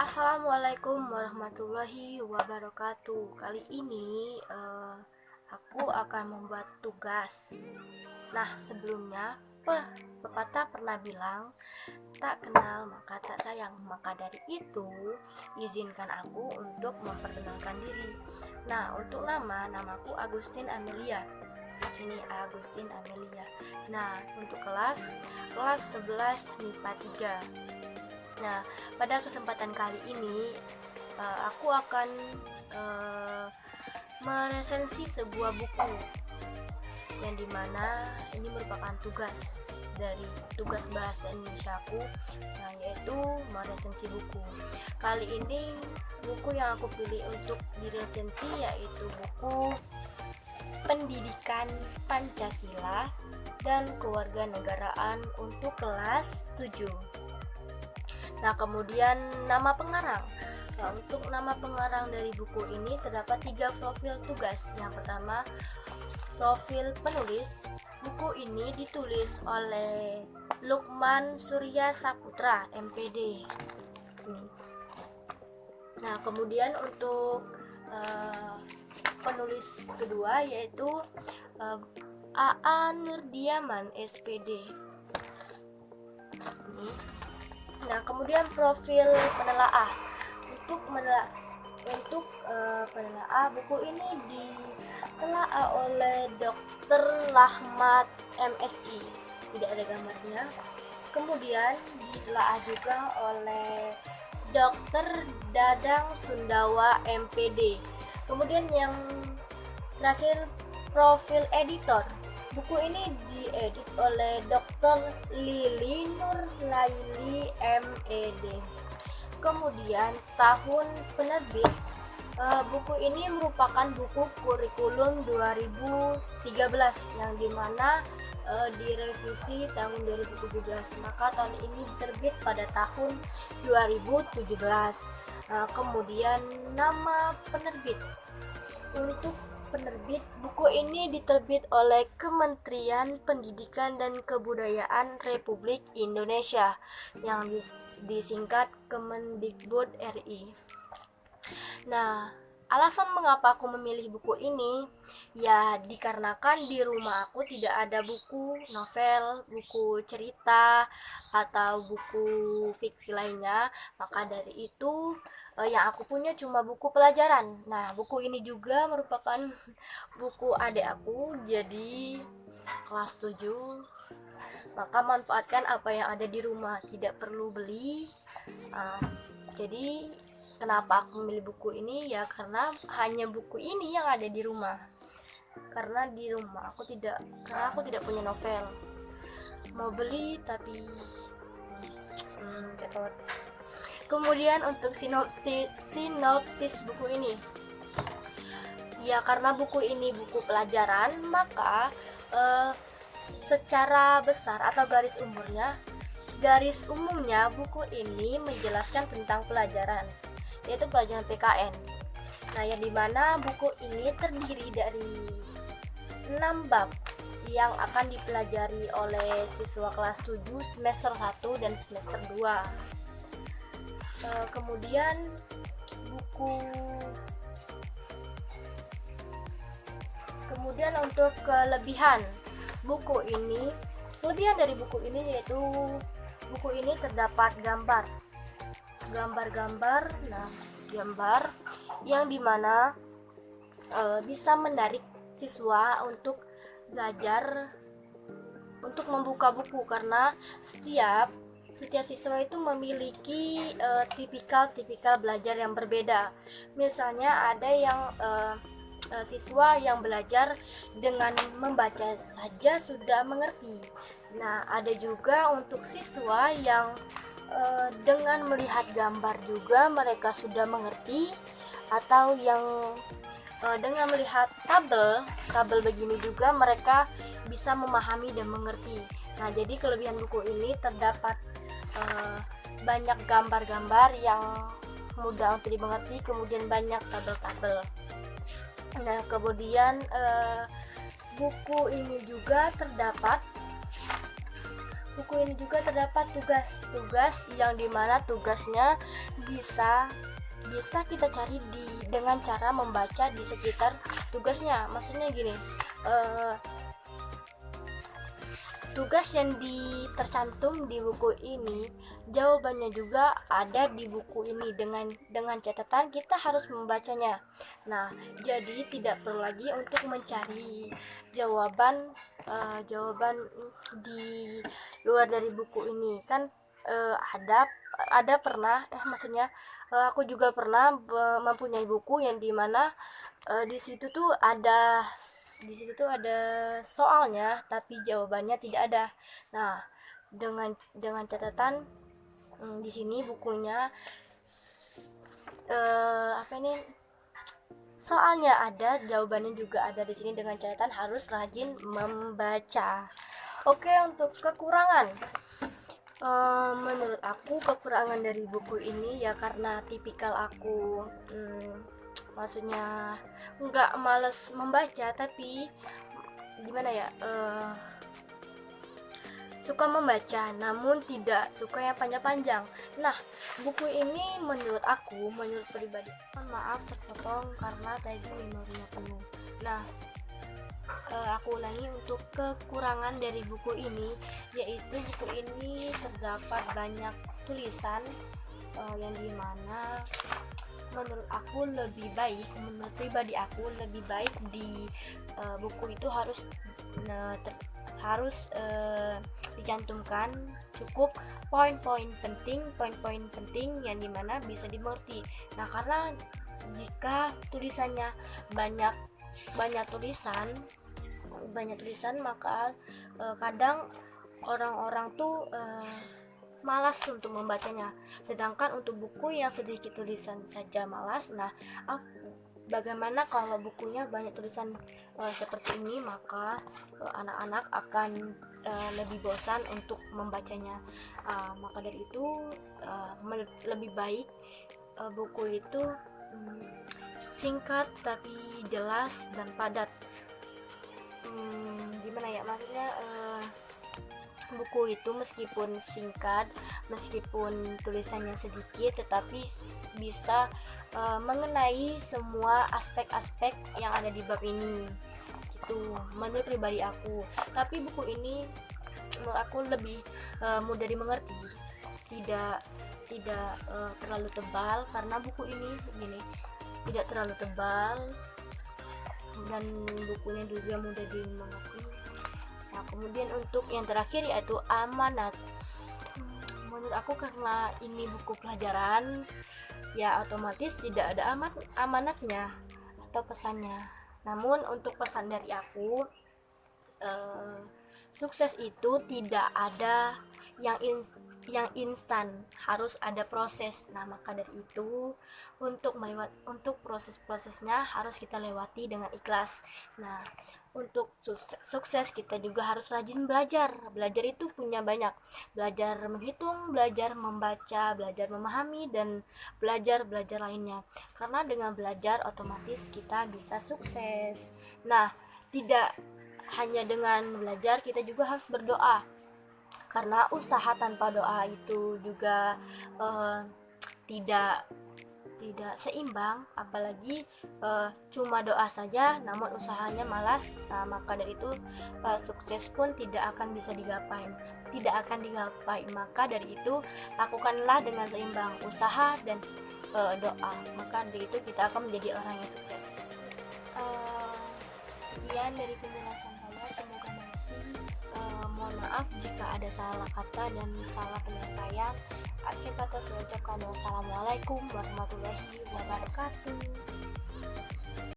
Assalamualaikum warahmatullahi wabarakatuh. Kali ini aku akan membuat tugas. Nah, sebelumnya pepatah pernah bilang, tak kenal maka tak sayang. Maka dari itu, izinkan aku untuk memperkenalkan diri. Nah, untuk namaku Agustin Amelia. Ini Agustin Amelia. Nah, untuk kelas 11 MIPA 3. Nah, pada kesempatan kali ini aku akan meresensi sebuah buku yang dimana ini merupakan tugas dari tugas bahasa Indonesiaku, yaitu meresensi buku. Kali ini buku yang aku pilih untuk diresensi yaitu buku Pendidikan Pancasila dan Kewarganegaraan untuk kelas 7. Nah, kemudian nama pengarang. Nah, untuk nama pengarang dari buku ini terdapat 3 profil tugas. Yang pertama, profil penulis. Buku ini ditulis oleh Lukman Surya Saputra, MPD. Nah, kemudian untuk penulis kedua yaitu AA Nurdiaman, SPD. Nah, kemudian profil penelaah. Untuk penelaah, buku ini ditelaah oleh Dr. Lahmat MSI, tidak ada gambarnya. Kemudian ditelaah juga oleh Dr. Dadang Sundawa, MPD. Kemudian yang terakhir, profil editor. Buku ini diedit oleh Dr. Lili Nurlaili, MED. Kemudian tahun penerbit, buku ini merupakan buku kurikulum 2013 yang dimana direvisi tahun 2017. Maka tahun ini diterbit pada tahun 2017. Kemudian nama penerbit. Untuk penerbit, buku ini diterbit oleh Kementerian Pendidikan dan Kebudayaan Republik Indonesia yang disingkat Kemendikbud RI. Nah, alasan mengapa aku memilih buku ini ya dikarenakan di rumah aku tidak ada buku novel, buku cerita atau buku fiksi lainnya. Maka dari itu yang aku punya cuma buku pelajaran. Nah, buku ini juga merupakan buku adik aku, jadi kelas 7. Maka manfaatkan apa yang ada di rumah, tidak perlu beli. Jadi kenapa aku memilih buku ini ya karena hanya buku ini yang ada di rumah. Karena di rumah aku tidak punya novel. Mau beli tapi ketot. Kemudian untuk sinopsis buku ini. Ya, karena buku ini buku pelajaran, maka secara besar atau garis umumnya buku ini menjelaskan tentang pelajaran, yaitu pelajaran PKN. Nah, yang dimana buku ini terdiri dari 6 bab yang akan dipelajari oleh siswa kelas 7 semester 1 dan semester 2. Kemudian untuk kelebihan dari buku ini yaitu buku ini terdapat gambar yang dimana bisa menarik siswa untuk belajar, untuk membuka buku, karena setiap siswa itu memiliki tipikal belajar yang berbeda. Misalnya ada yang siswa yang belajar dengan membaca saja sudah mengerti. Nah, ada juga untuk siswa yang dengan melihat gambar juga mereka sudah mengerti, atau yang dengan melihat tabel begini juga mereka bisa memahami dan mengerti. Nah, jadi kelebihan buku ini terdapat banyak gambar-gambar yang mudah untuk dimengerti, kemudian banyak tabel-tabel. Nah, kemudian buku ini juga terdapat buku ini juga terdapat tugas-tugas yang dimana tugasnya bisa kita cari dengan cara membaca di sekitar tugasnya. Maksudnya gini, tugas yang tercantum di buku ini jawabannya juga ada di buku ini dengan catatan kita harus membacanya. Nah, jadi tidak perlu lagi untuk mencari jawaban di luar dari buku ini kan. Ada pernah maksudnya aku juga pernah mempunyai buku yang dimana di situ tuh ada soalnya tapi jawabannya tidak ada. Nah, dengan catatan di sini bukunya soalnya ada, jawabannya juga ada di sini dengan catatan harus rajin membaca. Oke, untuk kekurangan, menurut aku kekurangan dari buku ini ya karena tipikal aku maksudnya nggak males membaca tapi gimana ya, suka membaca namun tidak suka yang panjang-panjang. Nah, buku ini menurut pribadi, maaf terpotong karena tadi memorinya penuh. Nah, aku ulangi, untuk kekurangan dari buku ini yaitu buku ini terdapat banyak tulisan yang dimana menurut pribadi aku lebih baik di buku itu harus dicantumkan cukup poin-poin penting yang dimana bisa dimengerti. Nah, karena jika tulisannya banyak tulisan maka kadang orang-orang tuh malas untuk membacanya. Sedangkan untuk buku yang sedikit tulisan saja malas. Nah, bagaimana kalau bukunya banyak tulisan seperti ini, maka anak-anak akan lebih bosan untuk membacanya. Maka dari itu lebih baik buku itu singkat tapi jelas dan padat. Gimana ya, maksudnya buku itu meskipun singkat, meskipun tulisannya sedikit, tetapi bisa mengenai semua aspek-aspek yang ada di bab ini. Gitu, menurut pribadi aku. Tapi buku ini menurut aku lebih mudah dimengerti, tidak terlalu tebal, karena buku ini tidak terlalu tebal dan bukunya juga mudah dimengerti. Nah, kemudian untuk yang terakhir yaitu amanat. Menurut aku karena ini buku pelajaran, ya otomatis tidak ada amanatnya atau pesannya. Namun untuk pesan dari aku, sukses itu tidak ada yang instan, harus ada proses. Nah, maka dari itu untuk proses-prosesnya harus kita lewati dengan ikhlas. Nah, untuk sukses kita juga harus rajin belajar. Belajar itu punya banyak, belajar menghitung, belajar membaca, belajar memahami, dan belajar lainnya. Karena dengan belajar otomatis kita bisa sukses. Nah, tidak hanya dengan belajar, kita juga harus berdoa. Karena usaha tanpa doa itu juga tidak seimbang, apalagi cuma doa saja namun usahanya malas. Nah, maka dari itu sukses pun tidak akan digapai. Maka dari itu lakukanlah dengan seimbang usaha dan doa, maka dari itu kita akan menjadi orang yang sukses. Sekian dari penjelasan saya, semoga mengerti. Mohon maaf jika ada salah kata dan salah penyampaian. Akhir kata saya ucapkan wassalamualaikum warahmatullahi wabarakatuh.